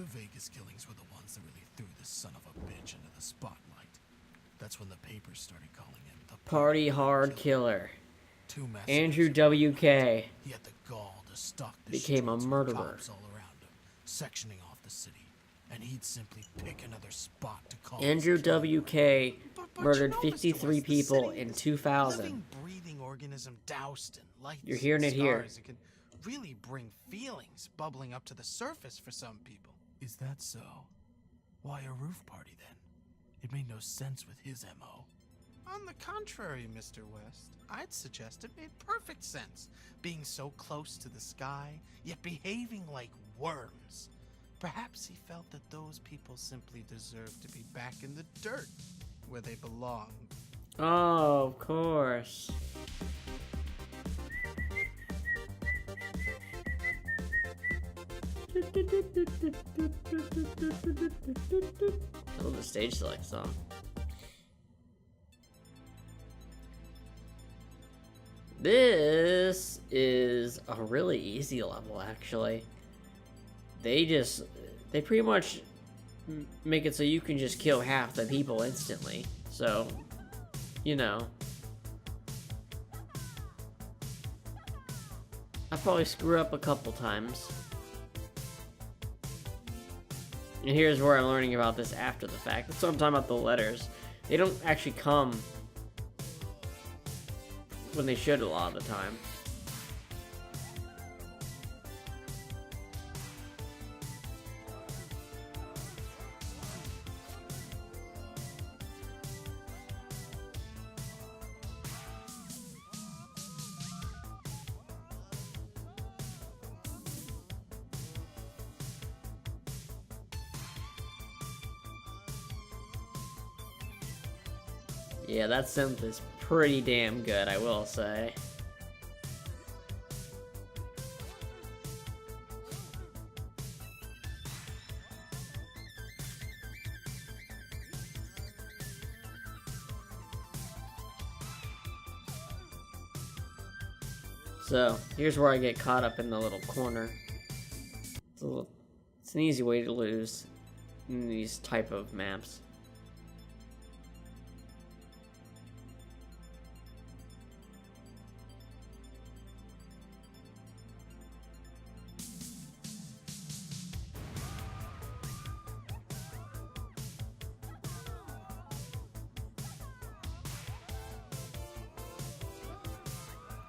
Vegas killings were the ones that really threw this son of a bitch into the spotlight. That's when the papers started calling him the Party Hard Killer. massacres Andrew in W.K. He had the gall to stalk the became a streets with murderer. cops all around him, sectioning off the city, and he'd simply pick another spot to call Andrew his killing W.K. But murdered you know, Mr. 53 West, the people city in is 2000. living, breathing organism doused in lights. You're hearing and it here. stars. It can really bring feelings bubbling up to the surface for some people. Is that so? Why a roof party then? It made no sense with his MO. On the contrary, Mr. West, I'd suggest it made perfect sense, being so close to the sky, yet behaving like worms. Perhaps he felt that those people simply deserved to be back in the dirt, where they belonged. Oh, of course. I love the stage select song. This is a really easy level, actually. They pretty much make it so you can just kill half the people instantly. So, you know. I probably screw up a couple times. And here's where I'm learning about this after the fact. That's what I'm talking about, the letters. They don't actually come when they should a lot of the time. Yeah, that synth is pretty damn good, I will say. So, here's where I get caught up in the little corner. It's an easy way to lose in these type of maps.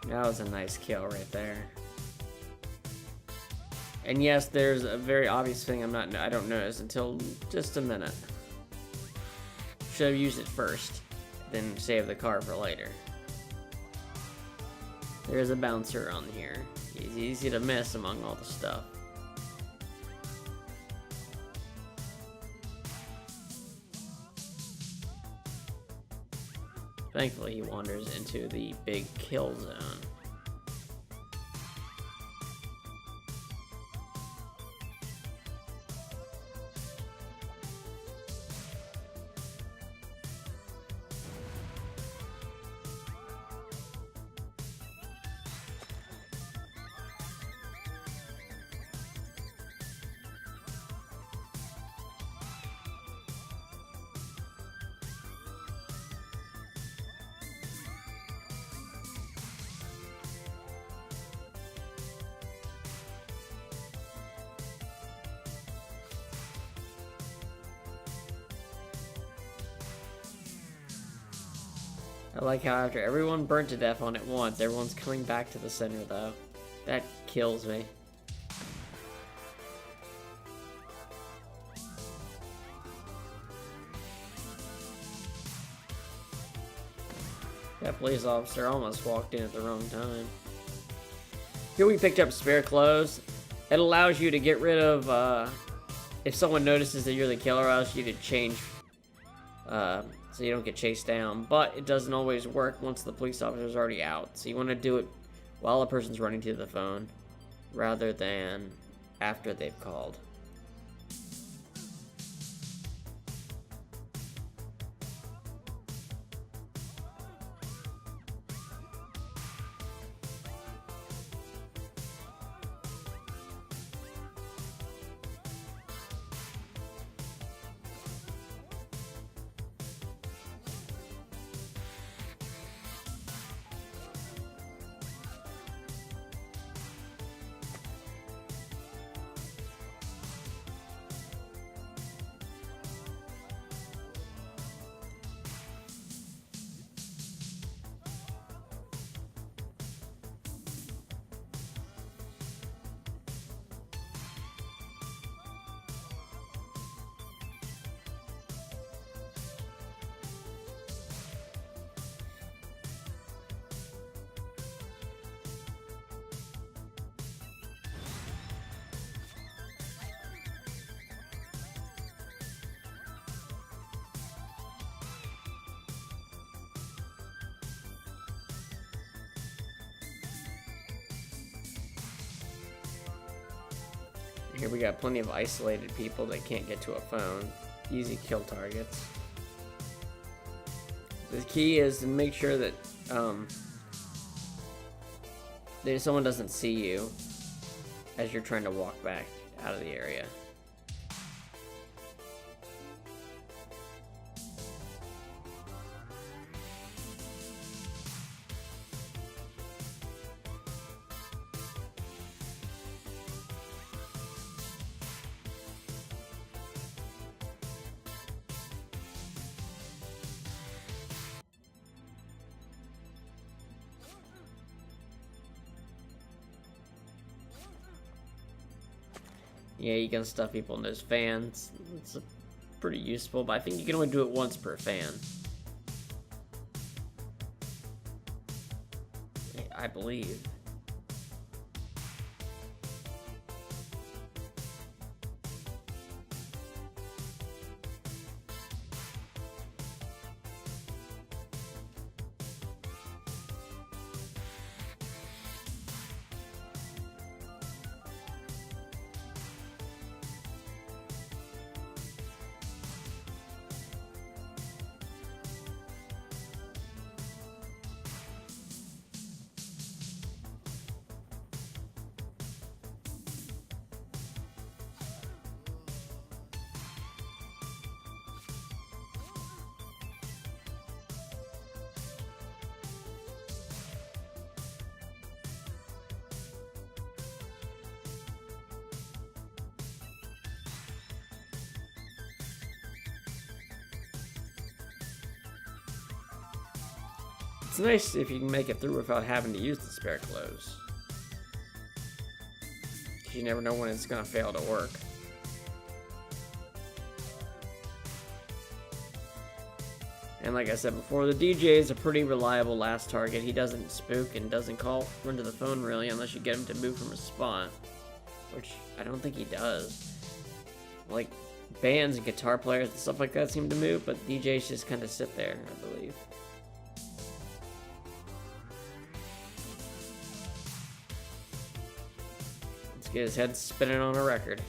That was a nice kill right there. And yes, there's a very obvious thing I don't notice until just a minute. Should have used it first, then save the car for later. There's a bouncer on here. He's easy to miss among all the stuff. Thankfully, he wanders into the big kill zone. I like how after everyone burnt to death on it once, everyone's coming back to the center though. That kills me. That police officer almost walked in at the wrong time. Here we picked up spare clothes. It allows you to get rid of, if someone notices that you're the killer, allows you to change, so you don't get chased down. But it doesn't always work once the police officer's already out. So you want to do it while the person's running to the phone, rather than after they've called. Here we got plenty of isolated people that can't get to a phone. Easy kill targets. The key is to make sure that someone doesn't see you as you're trying to walk back out of the area. Yeah, you can stuff people in those fans. It's pretty useful, but I think you can only do it once per fan. I believe. It's nice if you can make it through without having to use the spare clothes. You never know when it's gonna fail to work. And like I said before, the DJ is a pretty reliable last target. He doesn't spook and doesn't run to the phone really unless you get him to move from a spot. Which I don't think he does. Like, bands and guitar players and stuff like that seem to move, but DJs just kind of sit there, I believe. Let's get his head spinning on a record.